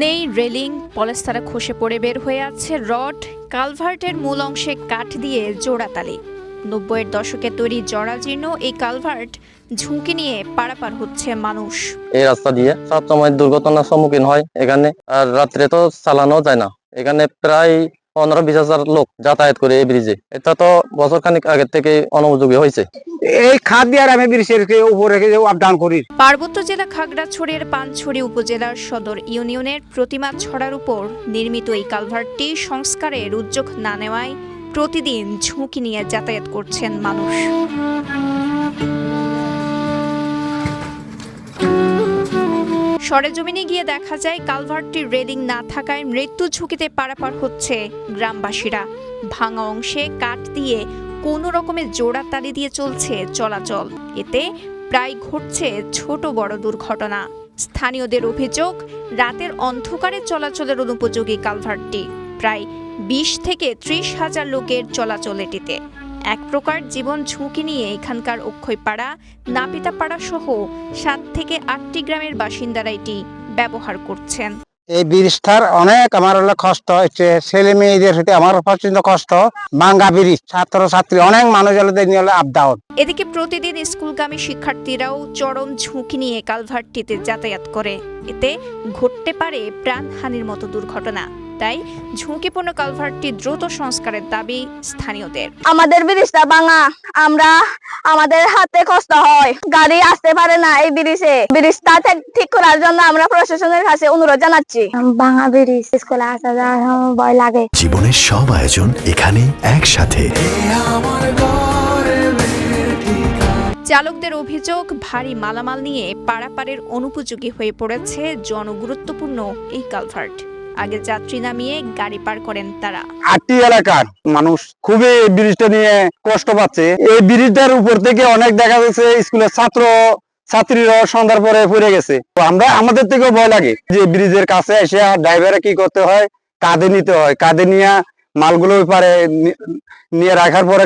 নেই রেলিং, পলেস্তারা খসে পড়ে বের হয়ে আছে রড, কালভার্টের মূল অংশে কাঠ দিয়ে জোড়াতালি। ৯০-এর দশকে তৈরি জরাজীর্ণ এই কালভার্ট ঝুঁকি নিয়ে পারাপার হচ্ছে মানুষ। এই রাস্তা দিয়ে সবসময় দুর্ঘটনার সম্মুখীন হয় এখানে, আর রাত্রে তো চালানো যায় না। এখানে প্রায় ১৫-২০ হাজার লোক যাতায়াত করে এই ব্রিজে। এটা তো বছর খানিক আগে থেকে অনুপযোগী হয়েছে। এই খাদ দিয়ে আমি ব্রিজের উপরে আপ ডাউন করি। পার্বত্য জেলা খাগড়াছড়ির পানছড়ি উপজেলার সদর ইউনিয়নের প্রতিমা ছড়ার উপর নির্মিত এই কালভার্টটি সংস্কারের উদ্যোগ না নেওয়ায় প্রতিদিন ঝুঁকি নিয়ে যাতায়াত করছেন মানুষ। সরেজমিনে গিয়ে দেখা যায় কালভার্টটির রেলিং না থাকায় মৃত্যু ঝুঁকিতে পারাপার হচ্ছে গ্রামবাসীরা। ভাঙা অংশে কাঠ দিয়ে কোনো রকমের জোড়া তালি দিয়ে চলছে চলাচল। এতে প্রায় ঘটছে ছোট বড় দুর্ঘটনা। স্থানীয়দের অভিযোগ, রাতের অন্ধকারে চলাচলের অনুপযোগী কালভার্টটি। প্রায় ২০ থেকে ৩০ হাজার লোকের চলাচল এটিতে। এক প্রকার জীবন ঝুঁকি নিয়ে এখানকার অক্ষয়পাড়া, নাপিতাপাড়া সহ ৭ থেকে ৮টি গ্রামের বাসিন্দারা এটি ব্যবহার করছেন। এই ব্রিজটার অনেক আমার কষ্ট হচ্ছে, ছেলে মেয়েদের সাথে আমার প্রচন্ড কষ্ট। ভাঙ্গা ব্রিজ, ছাত্র ছাত্রী অনেক মানুষ নিয়ে আপ ডাউন। এদিকে প্রতিদিন স্কুলগামী শিক্ষার্থীরাও চরম ঝুঁকি নিয়ে কালভার্টটিতে যাতায়াত করে। এতে ঘটতে পারে প্রাণহানির মতো দুর্ঘটনা। তাই ঝুঁকিপূর্ণ কালভার্টটি দ্রুত সংস্কারের দাবি স্থানীয়দের। আমাদের ব্রিজটা ভাঙা, আমাদের হাতে কষ্ট হয়, গাড়ি আসতে পারে না এই ব্রিজে। ব্রিজটা ঠিক করার জন্য আমরা প্রশাসনের কাছে অনুরোধ জানাচ্ছি। ভাঙা ব্রিজ, স্কুলে আসা যাওয়ার ভয় লাগে। জীবনের সব আয়োজন এখানে একসাথে। চালকদের অভিযোগ, ভারী মালামাল নিয়ে পারাপারের অনুপযোগী হয়ে পড়েছে জনগুরুত্বপূর্ণ এই কালভার্ট। আগে যাত্রী নামিয়ে গাড়ি পার করেন তারা। ৮টি এলাকার মানুষ খুবই ব্রিজটা নিয়ে কষ্ট পাচ্ছে। এই ব্রিজটার উপর থেকে অনেক দেখা যাচ্ছে স্কুলের ছাত্রীরা সন্ধ্যার পরে পড়ে গেছে। আমাদের থেকেও ভয় লাগে যে ব্রিজের কাছে এসে ড্রাইভারে কি করতে হয়, কাঁধে নিতে হয়, কাঁধে নিয়ে মালগুলো পারে নিয়ে রাখার পরে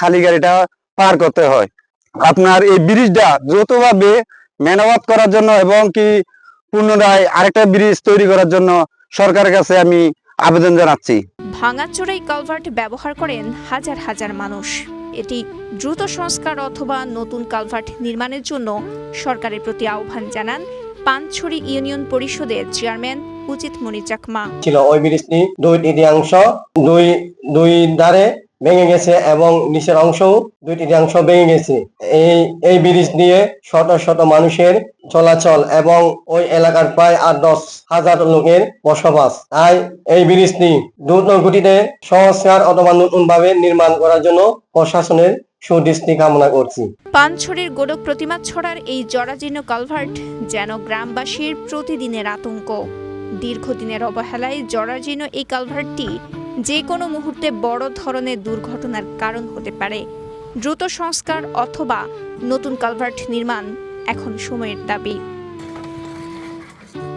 খালি গাড়িটা পার করতে হয়। আপনার এই ব্রিজটা দ্রুতভাবে মেরামত করার জন্য এবং কি পুনরায় আরেকটা ব্রিজ তৈরি করার জন্য সরকারের কাছে আমি আবেদন জানাচ্ছি। ভাঙাচোরা এই কালভার্ট ব্যবহার করেন হাজার হাজার মানুষ। এটি দ্রুত সংস্কার অথবা নতুন কালভার্ট নির্মাণের জন্য সরকারের প্রতি আহ্বান জানান পানছড়ি ইউনিয়ন পরিষদের চেয়ারম্যান উচিত মনি চাকমা। ছিল ওই ব্রিজটি দুই তৃতীয়াংশ দুই ধারে ভেঙে গেছে এবং নিচের অংশও ২ তৃতীয়াংশ ভেঙে গেছে। এই ব্রিজ দিয়ে শত শত মানুষের চলাচল এবং ওই এলাকার প্রায় ৮-১০ হাজার লোকের বসবাস। তাই এই ব্রিজটি দ্রুত গতিতে সংস্কার অথবা নতুন ভাবে নির্মাণ করার জন্য প্রশাসনের সুদৃষ্টি কামনা করছি। পানছড়ির গোলক প্রতিমা ছড়ার এই জরাজীর্ণ কালভার্ট যেন গ্রামবাসীর প্রতিদিনের আতঙ্ক। দীর্ঘদিনের অবহেলায় জরাজীর্ণ এই কালভার্টটি যে কোনো মুহূর্তে বড় ধরনের দুর্ঘটনার কারণ হতে পারে। দ্রুত সংস্কার অথবা নতুন কালভার্ট নির্মাণ এখন সময়ের দাবি।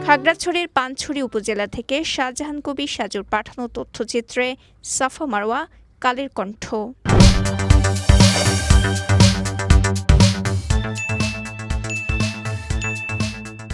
খাগড়াছড়ির পানছড়ি উপজেলা থেকে শাহজাহান কবি সাজুর পাঠানো তথ্যচিত্রে সাফা মারওয়া, কালের কণ্ঠ।